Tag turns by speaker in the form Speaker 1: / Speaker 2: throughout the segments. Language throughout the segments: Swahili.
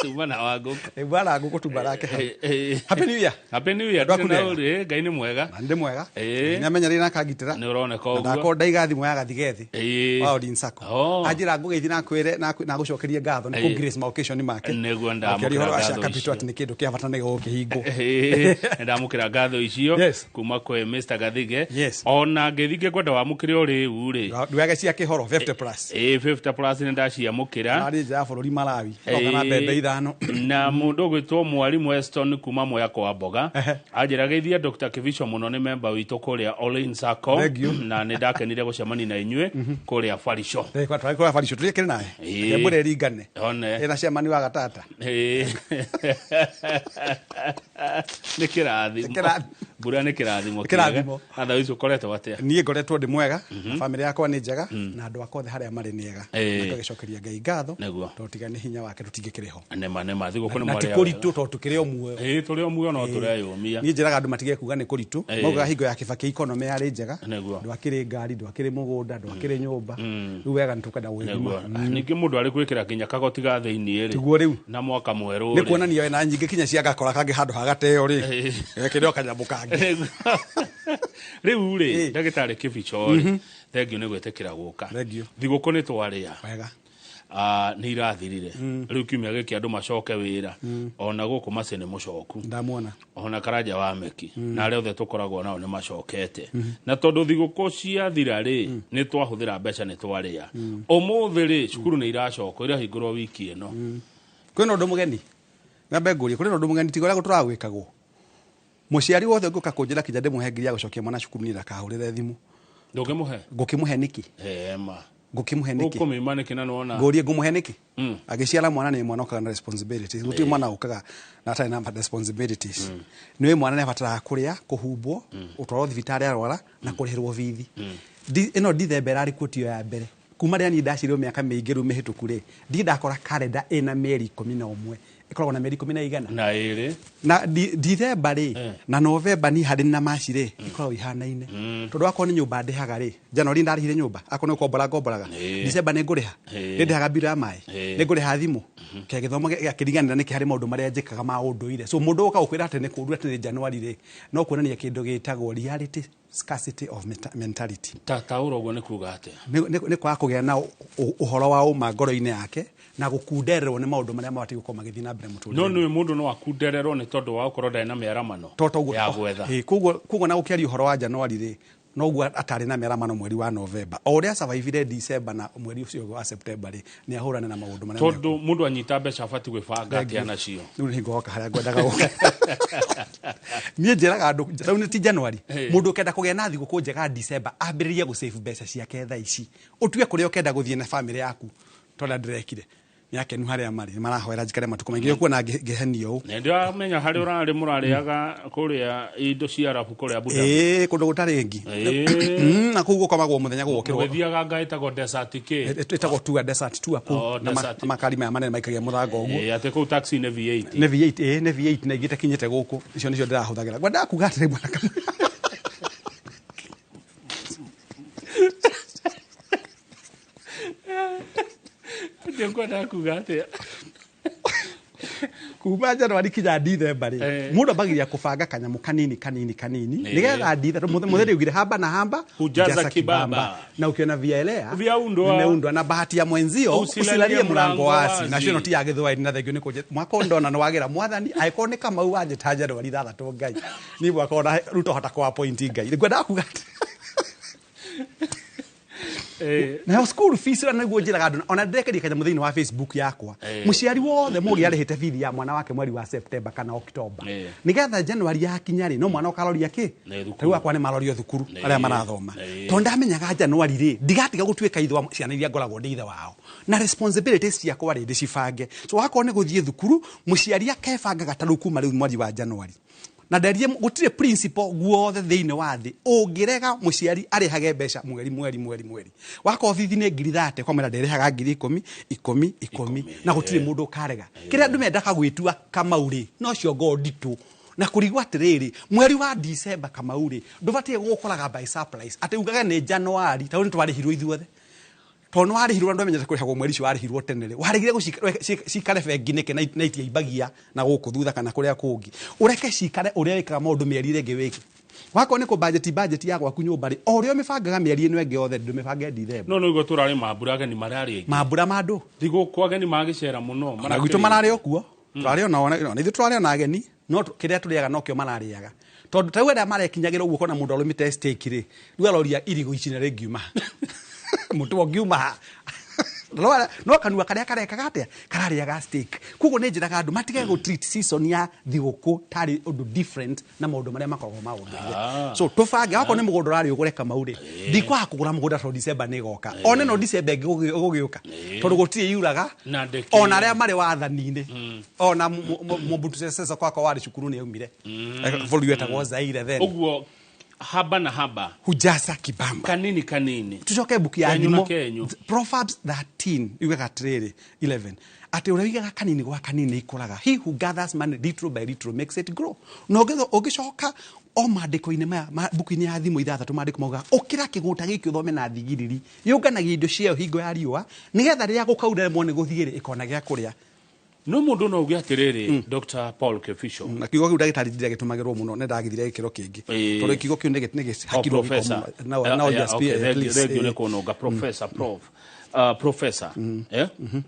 Speaker 1: Tumana wangu.
Speaker 2: Bwana nguko tubarake. Happy New Year.
Speaker 1: Happy New Year. Ndakune Ngai ni mwega.
Speaker 2: Ndi mwega. Nyamenya rina kagitira.
Speaker 1: Ni uroneka uguo.
Speaker 2: Ndakonda igathi mwega gathigethi. Wa Odin Sacco. Ajira ngugethi na kwire na gucokeria ngatho ni ku grace ma occasion make.
Speaker 1: Niguo ndamukira ngatho.
Speaker 2: Kapito ati ni kindu kia bata nego kihingo.
Speaker 1: Ndamukira ngatho icio kuma kwe Mr. Gathige. Ona ngethike kwenda wamukire uri uri.
Speaker 2: Ndwage cia kihoro 50+.
Speaker 1: 50+ ni ndaciamukira.
Speaker 2: Ari ja bururi Malawi. Ogana mbembe ithano.
Speaker 1: Na mundu gwitwo mwarimu Weston kuma moya kwa Mboga. Ajira geithia Dr. Kivisho muno ni member witu kuria Olin Sacco na ni ndakenire gucemani na inyue kuria Farisho.
Speaker 2: Kwa twari kwa Farisho turikire naye. Yebure ringane.
Speaker 1: One.
Speaker 2: Ina cemani wa gatata.
Speaker 1: Nikirathi. Bura nikirathimo.
Speaker 2: Kirathimo.
Speaker 1: Atha icio koretwo atia.
Speaker 2: Nie ngoretwo ndi mwega. Family yakwa ni njega na andu akwa haria mari niega. Tugicokeria Ngai ngatho. Totiga ni hinya wake tutingikiriho.
Speaker 1: Nema thigo kuni
Speaker 2: mwari. Na tikuritu to tukire omwe.
Speaker 1: Turi omwe no tureyumia.
Speaker 2: Nie njiraga andu matige kuga ni kuritu. Mauga hingo ya kibaki economy yari njega. Ndwakire ngari, ndwakire mugunda, ndwakire nyumba. Riu wega ntukada withima.
Speaker 1: Ningi mundu ari gwikira kinya kagoti ga thiini ri.
Speaker 2: Tiguo riu.
Speaker 1: Na mwaka mweru ri.
Speaker 2: Ni kuonania we na nyingi kinya cia gakora kangi handu hagateo ri. Ekire okanyamu kangi.
Speaker 1: Riu ri ndagitari Kibicho ri. Thengio ni gwetekira guka. Thiguku ni twaria.
Speaker 2: Wega.
Speaker 1: Ni irathirire. Riu kiumia giki andu macoke wira. Ona guku macene mucoku.
Speaker 2: Ndamuona.
Speaker 1: Ona Karanja wa Meki. Na aria othe tukoragwo nao ni macokete. Na tondu thiguku cia thira ri ni twahuthira mbeca ni twaria. Umuthi ri cukuru ni iracoka ira hingurwo wiki ino.
Speaker 2: Kwina undu mugeni. Ngambe ngurie kwina undu mugeni tigo ria guturagwikagwo. Muciari wothe nguka kunjira kinya ndimuhe ngiri ya gucokia mwana cukuru ni ndakahurire thimu.
Speaker 1: Ndugimuhe.
Speaker 2: Ngukimuhe niki?
Speaker 1: Ma.
Speaker 2: Ngukimuhe niki?
Speaker 1: Ukumima niki na nona.
Speaker 2: Ngurie ngumuhe niki? Agiciara mwana ni mwana okaga na responsibilities. Guti mwana ukaga na atari na responsibilities. Niwe mwana ne abatara kuria, kuhumbwo, utwaro thibitari arwara na kurihirwo bithi. Ino Dithemba ari kutio ya mbere. Kuma ria ni ndacirwo miaka mingi ru mihituku ri. Ndi ndakora calendar ina mieri 11. Ikoragwo na mieri 10
Speaker 1: na iri
Speaker 2: na Dithemba ri na Novemba ni hari na macire ikoragwo ihanaine tondu akoni nyumba ndihaga ri January ndarihire nyumba akoni kombolaga December ni nguriha ndihaga bill ya mai ni nguriha thimu ke githomo gakiriganira niki hari maundu maria njikaga ma unduire so mundu uka ukwira ati ni kundu ati January ri no kuonania kindu gitagwo reality scarcity of mentality
Speaker 1: tauro gwo ni kuga ate
Speaker 2: ni kwa kugia na uhoro wa uma ngoro-ini yake na gukundererwo ni maundu maria mabati gukoma githi na mbere mutu
Speaker 1: no ni mundu no akundererwo ni tondu wa ukorwo ndai na miaramano ya gwetha
Speaker 2: kugo na gukiari uhoro wa January ri no gwa atari na miaramano mweri wa November o ria survive December na mweri ucio wa September ri ni ahurane na maundu maria
Speaker 1: tondu mundu anyita mbeca abati gwibanga atia nacio
Speaker 2: riu ni ngoka haria ngwendaga guka nie njiraga andu tau ni ti January mundu kenda kugia na thiguku njega December ambiririe gu save mbeca ciake thaa ici utue kuria ukenda guthie na family yaku tonda ndirekire yake nu haria mari marahoera njikare matuko maingi kuona ngehenio
Speaker 1: ndio amenya hari urari murariaga kuria indo cia rafu kuria buda
Speaker 2: kundu gutari ngi na kuguo komagwo muthenya gukirwo
Speaker 1: wethiaga ngaitagwo desert ke
Speaker 2: etagwo tua desert tua ku na makari maya manene maikagia muthango uguo
Speaker 1: ate ku taxi ne V8
Speaker 2: ne V8 ne V8 na igite kinyete guku icio nicio ndirahuthagira gwenda kuga atiri bwana
Speaker 1: ndio kwenda kuga ate
Speaker 2: kuma January kinya December ri mundu abagiria kubanga kanyamu kanini nigetha December mutheri ugire hamba na hamba
Speaker 1: hujaza kibamba
Speaker 2: na ukiona vielea
Speaker 1: viaundwa
Speaker 2: na bahati ya mwenzio usilalie mlango wasi na cio ti ya githwaini na thengio ni kuje mwaka ndona no wagira mwathani aikone kama uwanje ta January 3 ngai ni mwaka ona ruto hata kwa point ngai ngwenda kuga na school fees na guo njiraga andu ona ndekeria kanya muthini wa Facebook yakwa muciari wothe mugi arihite bithi ya mwana wake mweri wa September kana October nigetha January ya kinyari no mwana ukaloria ki riu akwa ni malorio thukuru aria marathoma tonda amenyaga January ri ndigatiga gutuika ithwa ciana iria ngoragwo ndi ithe wao na responsibilities ciakwa ri ndicibange so akwa ni guthie thukuru muciari akebanga gataru kuma riu mweri wa January na ndarie gutire principle guothe thiine wa thi ungirega muciari arihage mbeca mweri wako thithi ni ngiri 30 kwa mwera nderehaga ngiri 10 na gutire mundu karega kiria andu mendaka gwitua Kamauri no cio ngoditu na kurigwa atiriri mweri wa December Kamauri ndubatie gukoraga by surprise ati ugaga ni January tauri twarihirwo ithuothe tono warihirwo ndo menyete kurihagwo mweri cio warihirwo tenere warigire gucikare bengi nike na itia na guku thutha kana kuria kungi ureke cikare uria wikaga maundu mieri ire ngi wiki wako ni ku budget ya gwaku nyumba ri o rio mibangaga mieri ino engi othe ndumibange December
Speaker 1: no igo turari mambura ageni marari engi
Speaker 2: mambura mandu
Speaker 1: thigo kwa ageni magicera muno
Speaker 2: maragwito marari okuo turari ona ithu turari ona ageni no kiria turiaga no kio marariaga tondu tawe ria marekinyagira uguo kona mundu arumite stake ri riu aroria irigo icina ringiuma mutu ongiuma no kanua karia karekaga atia karariaga stake kugo ni njiraga andu matige go treat season ya thiguku tari undu different na maundu maria makoragwo maundu so tubange wako ni mugundu rari ugureka mauri ndikwa kugura mugunda to December ni goka one no December gugiuka tondu gutire yuraga ona aria mari wathani-ini ona Mobutu Sese kwako wari cukuru ni yaumire bũrũri wetagwo Zaire then
Speaker 1: uguo haba na haba
Speaker 2: hujasa kibamba
Speaker 1: kanini
Speaker 2: tucoke buku ya nyimo Proverbs 13 yugaga atiriri 11 ati uria wigaga kanini gwa kanini ikuraga he who gathers money little by little makes it grow no ugicoka o mandiko-ini maya buku-ini ya thimu ithathatu mandiko mauga ukira kiguta giki uthome na thigiriri yunganagia indo ciayo hingo ya riua nigetha riria gukauremwo ni guthigiri ikona gia kuria
Speaker 1: no mundu no ugia atiriri Dr. Paul Kefisho
Speaker 2: na kigo kiu ndagitari ndire gitumagirwo muno ne ndagithire gikiro kingi tondu kigo kiu nigi hakiro
Speaker 1: na just be please ne kono ga professor professor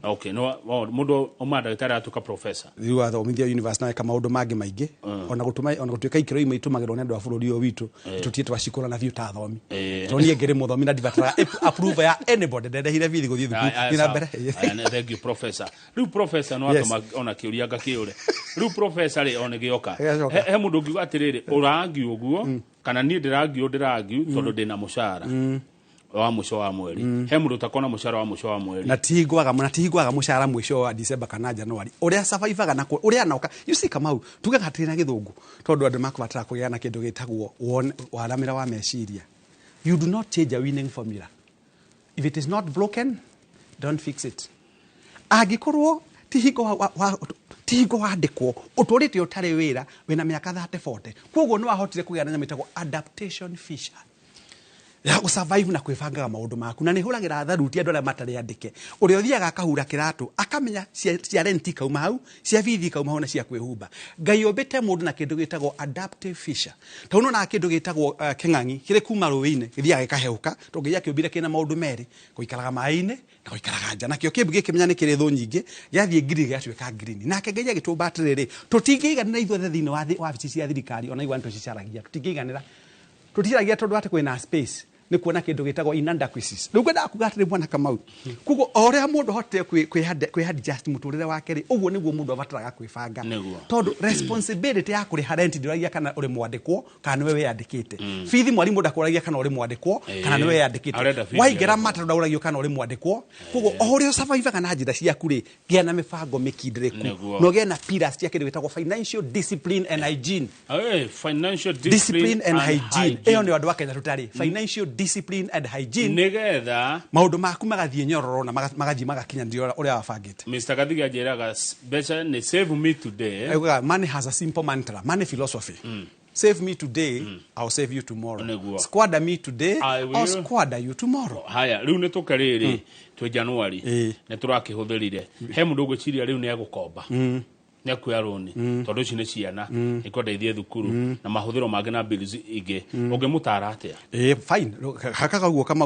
Speaker 1: okay no mundu omanda gitari atuka professor
Speaker 2: riu athomithia university na kama maundu mangi maingi ona gutuika ikiro imwe itumagirwo ne andu a bururi o witu tutie twacikura na viu ta thomi toni ngire muthomi na divatara approve ya anybody ndehire bithi guthii thuku ina mbere
Speaker 1: thank you professor riu professor no atoma ona kiuria ngakiure riu professor ri one gioka he mundu ngiuga atiriri urangi uguo kana ni ndirangi tondu ndina mushara wa mwisho wa mweri he mundu utakona mushara wa mwisho wa mweri
Speaker 2: na tigwaga mushara mwisho wa December kana January uria survivaga na uria anoka you see kamau tuge hatirina githungu tondu andu makubatara kugia na kindu gitagwo waramira wa meciria you do not change a winning formula if it is not broken don't fix it agikorwo tihingo wandikwo uturite utari wira wina miaka 30-40 koguo no ahotire kugia na nyamitagwo adaptation feature ya usurvive na kwĩbangaga maundu maku na ni huragira tharuti andu aria matari andike uria thiaga akahura kiratu akamenya cia renti kauma hau cia bithi kauma hau na cia kwĩhumba ngai ombete mundu na kindu gitagwo adaptive feature tauno na kindu gitagwo king'ang'i kire kuma ruwi-ini githiaga gikaheuka tongiya kĩũmbire kina maundu meri guikaraga mai-ini na guikaraga nja nakio kĩmbu gĩkĩmenya nĩ kĩrĩ thũ nyingĩ gĩathiĩ ngiri gĩatuĩka green nake ngai agĩtũmba atirĩrĩ tũtingĩiganĩra ithuothe thĩinĩ wa wabici cia thirikari ona igwa tũcicaragia tũtingĩiganĩra tutiragia tondu ati kwina space ni kuona kindu gitagwo inadequacies riu kwenda kuga atiri mwana kamau kugo oria mundu hote adjust muturire wake ri uguo niguo mundu abataraga kwibanga tondu responsibility ya kuriha rent ndiragia kana uri mwandikwo kana wewe yandikite fithi mwarimu ndakuragia kana uri mwandikwo kana niwe yandikite waigera mata ndauragio kana uri mwandikwo kugo oria survive kana njira ciaku ri gia na mibango mikindiriku no gia na pillars cia kindu gitagwo financial discipline and hygiene
Speaker 1: financial
Speaker 2: discipline and hygiene eyo ni andu akenya tutari financial discipline and hygiene
Speaker 1: nigetha
Speaker 2: maundu maku magathie nyororo na magaji magakinya ndio uria wabangite
Speaker 1: Mr. Kathiga ajeraga better ni save me today
Speaker 2: money has a simple mantra money philosophy save me today I'll save you tomorrow squander me today I'll squander you tomorrow
Speaker 1: haya riu ni tukariri twe January ni turakihũthĩrire he mundu gwiciria riu ni agukomba ni akuya roni tondu ici ni ciana ikondeithie thukuru na mahũthĩro mangĩ na bills ingĩ ũngĩmũtara atia
Speaker 2: fine hakaga guo kama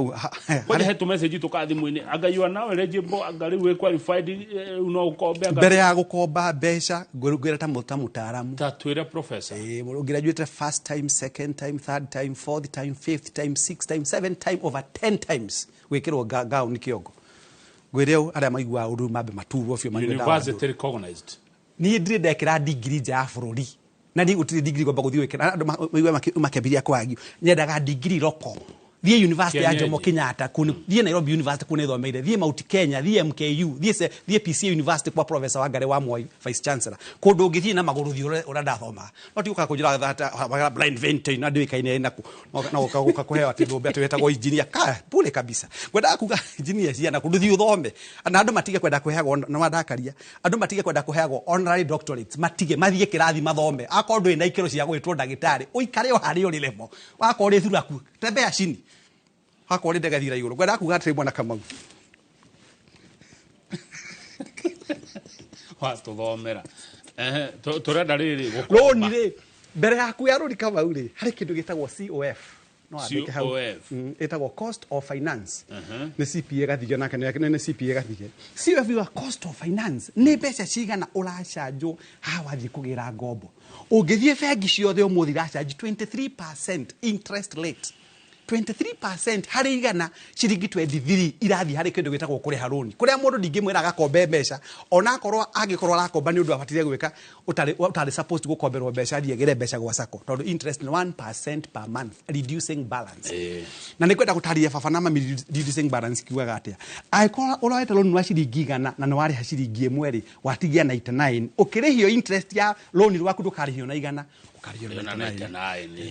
Speaker 1: wale hetu message tukathimũ-inĩ anga you are now eligible anga riu we qualified no ukombe
Speaker 2: mbere ya gukomba mbeca ngwĩra ta mũtaaramu
Speaker 1: ta twĩre professor
Speaker 2: graduate first time second time third time fourth time fifth time sixth time seventh time over 10 times gwĩkĩrwo gown kĩongo ngwĩre aria maigua ũndũ mambe maturwo biũ
Speaker 1: university recognized
Speaker 2: ni ndire ndekira degree nja ya bururi na ni gutire degree ngomba guthii wekera andu makebiria kwagio nyendaga degree roko thie university ya Jomo Kenyatta kuni thie Nairobi University kuni thomeire thie Mount Kenya thie MKU thie PCA University kwa professor Wangare wa Moi vice chancellor kundu ngithie na maguru thio ura ndathoma no tiuka kujira thata blind venting na ndikaine na uka kuhewa kithumbe atwetagwo engineer ka pule kabisa kwenda kuga engineer cia na kundu thio thome na andu matige kwenda kuheagwo na madakaria andu matige kwenda kuheagwo honorary doctorates matige mathie kirathi mathome akorwo ina ikiro cia gwitwo ndagitari uikare o hari uri level wakorwo thuraku tembea chini hakorwo ndagathira iguru kwenda kuga atiri mwana kamau
Speaker 1: Watuthomera turenda riri
Speaker 2: roni ri mbere yaku ya roni kama uri hari kindu gitagwo COF no andike hau etagwo cost of finance ni CPA gathige nake ni CPA gathige COF wa cost of finance ni mbeca cigana uracanjwo hawathie kugira ngombo ungithie bengi ciothe umuthi racanji 23% interest rate 23% hari igana ciringi 23 irathi hari kindu gitagwo kuri haroni kuria mundu ndingimwira agakombe mbeca ona akorwo agikorwo arakomba ni undu abatire gwika utari supposed gukomberwo mbeca thiegere mbeca gwa sako tondu interest ni 1% per month reducing balance na ni kwenda gutaria baba na mami reducing balance kiugaga atia aikora uraweta loan wa ciringi igana na ni wari ha ciringi imwe watigia 99 ukirihio interest ya loan rwaku ndukarihio na igana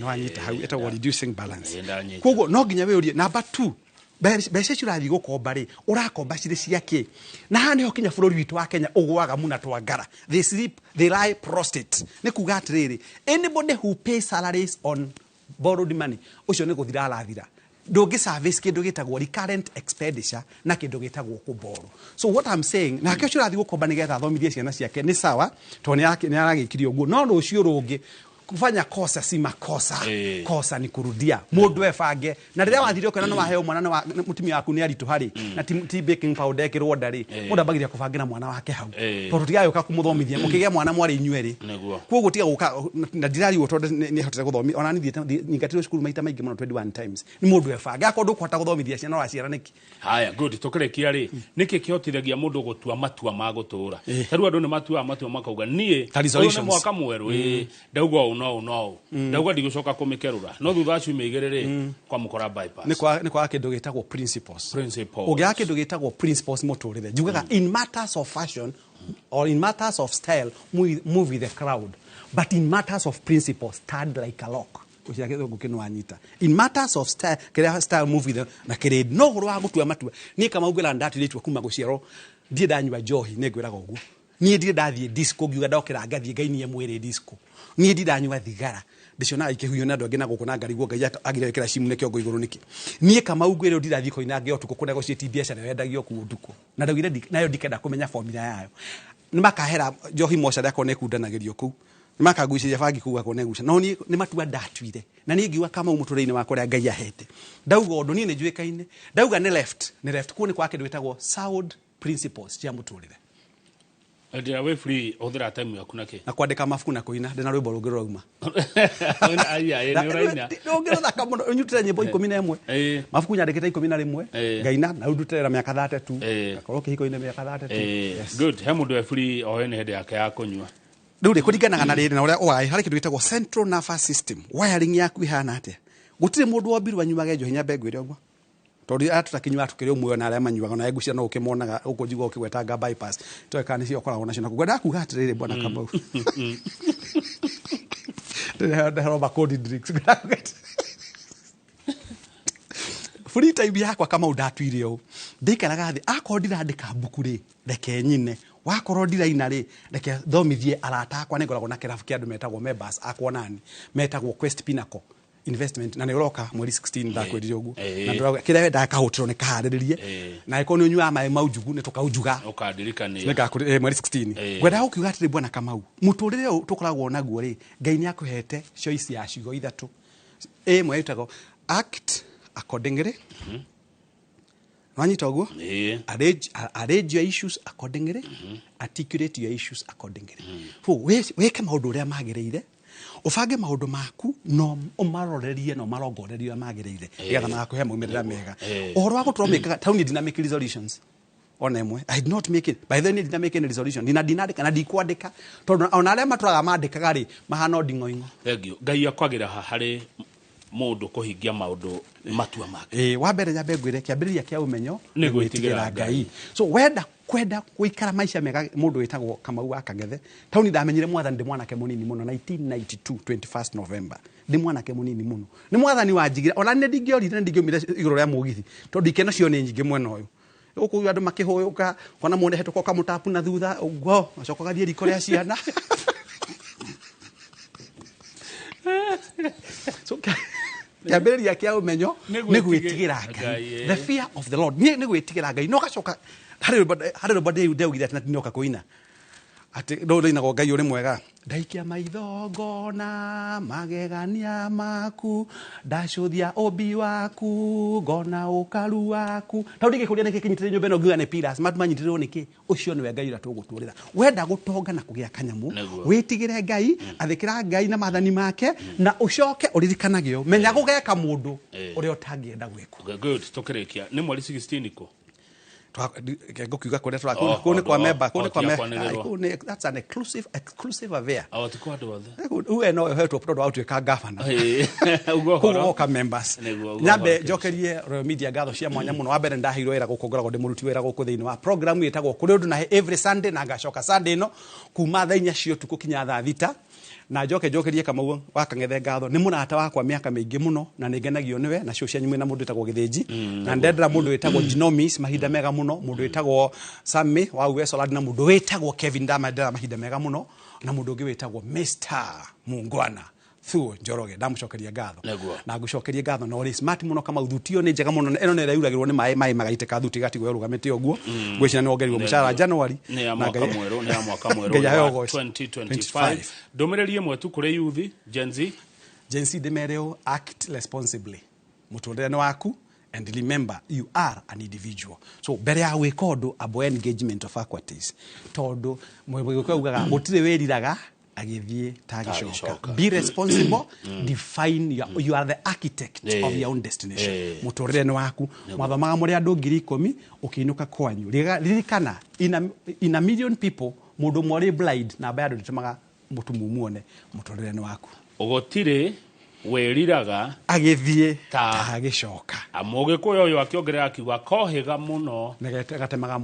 Speaker 2: no anyita hau etagwo reducing balance koguo no nginya we urie number 2 mbeca cirathi gukomba ri urakomba cire ciake na hani ho kinya bururi witu wa Kenya ugwaga muna twangara they sleep they lie prostrate ni kuga atiriri anybody who pays salaries on borrowed money ucio ni guthira arathira ndungi service kindu gitagwo recurrent expenditure na kindu gitagwo kuboro so what I'm saying na kio cirathi gukomba ni getha thomithie ciana ciake ni sawa to ni aragikirio guo no rucio rungi kufanya kosa si makosa kosa ni kurudia mundu efange na riria wathire ukena no waheo mwana na mutumia waku ni aritu hari na ti baking powder ekirwo ndari mundu abagiria kubangira mwana wake hau tondu tigayoka kumuthomithia mukigia mwana mwari inyueri koguo tiga guka na ndirari utonde ni hotete guthomi ona ni thiete ningatiro cukuru maita maingi muno 21 times ni mundu efange akondu kuhota guthomithia ciana waciara niki haya good tukirekia ri niki kihotithagia mundu gutua matua ma gutura taru andu ni matua makauga nie ni mwaka mweru ndauga no ndauga ndigucoka kumikerura no thutha acio meigirire kwa mukora bypass ni kwa kindu gitagwo principles ugia kindu gitagwo principles muturire njugaga in matters of fashion or in matters of style move with the crowd but in matters of principles stand like a lock uciake ngukino anyita in matters of style move with the na kirid no horo wa gutua matua ni kama ugela ndatiritwe kuma guciaro ndie danywa johi negwiraga uguo ni ndie ndathie disco ngiuga ndokira ngathie ngainie mwiri disco ni ndie ndanywa thigara ndicio na ikihuyo na ndonge na gukuna ngari guo ngai agirekera cimu ne kiongo iguru niki nie kama ugwire ndirathi ko ina nge otuko kunega cieti biacara wendagio ku nduko na ndagire nayo ndikenda kumenya formula yayo ni makahera johi moca yako ne kundanagirio ku ni makaguiciria bangi kuga ko neguca no ni matua ndatuire na ni ngiwa kama umutureine wako ria ngai ahete ndauga undu ni njuikaine ndauga ni left kuni kwa kindu witagwo sound principles cia muturire Ndira we free othera time yaku nake na kwandika mafuku na kuina ndina rwimbo rungiro rauma aya ni uraina rungiro thaka muno unyutire nyimbo 11 mafuku nyandikite 11 ngaina na udutera miaka 32 akoro kihiko ine miaka 32 good he mundu we free o ene hede yake ya kunywa nduri kuringanaga na riri na uria oai hari kindu gitagwo central nervous system wiring yaku ihana atia gutire mundu wa biru anyumage njo hinya mbegwire ogwo tori atutakinywa tukire umwe na aria manyuaga na egucia no ukimonaga ukujigwa ukigwetanga bypass to kana cio okora ona cina kugwenda kuga atirire bwana Kambau ndio roba code drinks free time yakwa kama udatuire o ndikaraga thi akondira ndika buku ri reke nyine wakorwo ndiraina ri reke thomithie arata akwa ningoragwo na kirafu kia andu metagwo members akwa nani metagwo Quest Pinnacle investment na niroka mweri 16 ndakwirire ugu na ndoraga kire wenda kahutiro ne kahariririe na iko ni unywa mai maujugu ne tukaujuga ukadirikania nika mweri 16 gwenda ukiuga atire bwana Kamau muturire tukoragwo naguo ri ngai ni akuhete choice ya ciugo ithatu mwe itago act accordingly wanyita uguo arrange your issues accordingly articulate your issues accordingly weke maundu uria magireire ufange maundu maku no umarorerie no marongorerie magireire igatha magakuhe maumirira mega uhoro wa guturomekaga tauni dynamic resolutions onemwe I did not make it by then did not make any resolution dinadika na dikwandika tondu ona aria maturaga mandikaga ri mahana ndingoingo thank you ngai akwagira hari mundu kuhingia maundu matua make wa mbere nyambe ngwire kiambiriria kia umenyo ni gwitigira ngai so kwenda kuikara maisha mega mundu witagwo Kamau Akangethe tauni ndamenyire mwathani ndi mwanake munini muno 1992 21st November ndi mwanake munini muno ni mwathani wanjigira ona ne ndingiorire ndingiumire iguru ria mugithi tondu ikeno cio ni nyingi mwena uyu uku andu makihuyuka kona mundu hetũka kamutapu na thutha ugo acoka gathie riko ria ciana so kiambiriria kia umenyo ni gwitigira ngai the fear of the Lord ni gwitigira ngai no gacoka hari robade ndeugira ati ndinoka kuina ati ndo ina go ngai uri mwega ndaikia maitho ngona magegania maku ndacuthia obi waku ngona ukaru waku tau ndingikuria niki kinyitire nyumba ino ngiuga ni pillars matu manyitirwo niki ucio ni we ngai ura tuguturira wenda gutonga na kugia kanyamu witigire ngai athikira ngai na mathani make na ucoke uririkanagio menya gugeka mundu uri otangienda gwikwo
Speaker 1: good tukirikia ni mwali 16 ko
Speaker 2: ngokiuga kone kone kwa member kone that's an exclusive affair
Speaker 1: awatiko ndo wathe
Speaker 2: uwe no hetwo prodo out ka governor ugo ka members nyabe jokerie Royal Media gatho cia mwanya muno wabere ndahirwo ira gukongoragwo ndi muruti wera guku thiini wa program yetagwo kuri undu na every Sunday na ngacoka Sunday no kuma thaa 4 cio tuku kinya thaa 6 na jokerie Kamau wakangethe ngatho ni munata wakwa miaka mingi muno na ningenagio niwe na cio cia nyume na mundu etagwo Githiji na ndendera mundu etagwo Dinomis mahinda mega muno mundu etagwo Sammy wa Uweso Lad na mundu etagwo Kevin Damadera mahinda mega muno na mundu ungi wetagwo Mr Mungwana Thuo Njoroge ndamucokeria ngatho na ngucokeria ngatho no ri smart muno kama uthutio ni njega muno eno ne rauragirwo ni mai magaite ka thuti gatigwo rugamite oguo gwicina ni ongerirwo mucara January
Speaker 1: na mwaka mweru 2025 ndomereri imwe tu kuri youth Gen Z
Speaker 2: demereo act responsibly muturene waku and remember you are an individual so bere ya wekodo abo engagement of faculties todo mwegwe ugaga gutire weriraga agithie tagishoka be responsible define you are the architect of your own destination muturene waku mwathamaga muri andu 10,000 ukiinuka kwanyu ririkana in a million people mundu mwari blind na bado nditumaga mutu mumuone muturene waku
Speaker 1: ugotire weriraga
Speaker 2: agithie tagishoka
Speaker 1: amoge koyo yo akiongerera akiuga kohiga muno
Speaker 2: gatemaga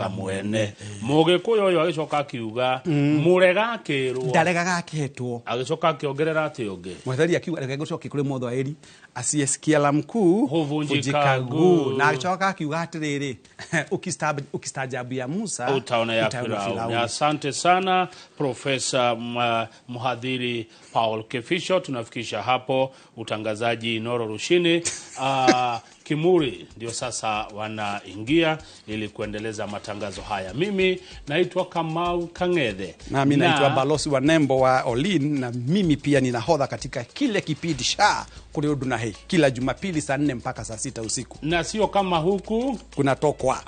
Speaker 1: mwene moge koyo yo agicoka akiuga murega akirwo
Speaker 2: ndaregaga akihetwo
Speaker 1: agicoka akiongerera ati ungi
Speaker 2: mwetheri akiuga rege gucoki kuri motho eri asiesikia la mkuu
Speaker 1: huvunjika
Speaker 2: na agicoka akiuga atiriri ukistajabu ya Musa
Speaker 1: utaona ya Firauni. Asante sana Profesa Mhadhiri Paul Kefisho. Tunafikisha hapo utangazaji Noro Rushini. Kimuri ndio sasa wanaingia ili kuendeleza matangazo haya. Mimi naitwa Kamau Kangethe.
Speaker 2: Na mimi naitwa Balosi wa Nembo wa Olin na mimi pia ninahodha katika kile kipindi kule Uduna hii kila Jumapili saa 4 mpaka saa 6 usiku.
Speaker 1: Na sio kama huku
Speaker 2: kunatokwa.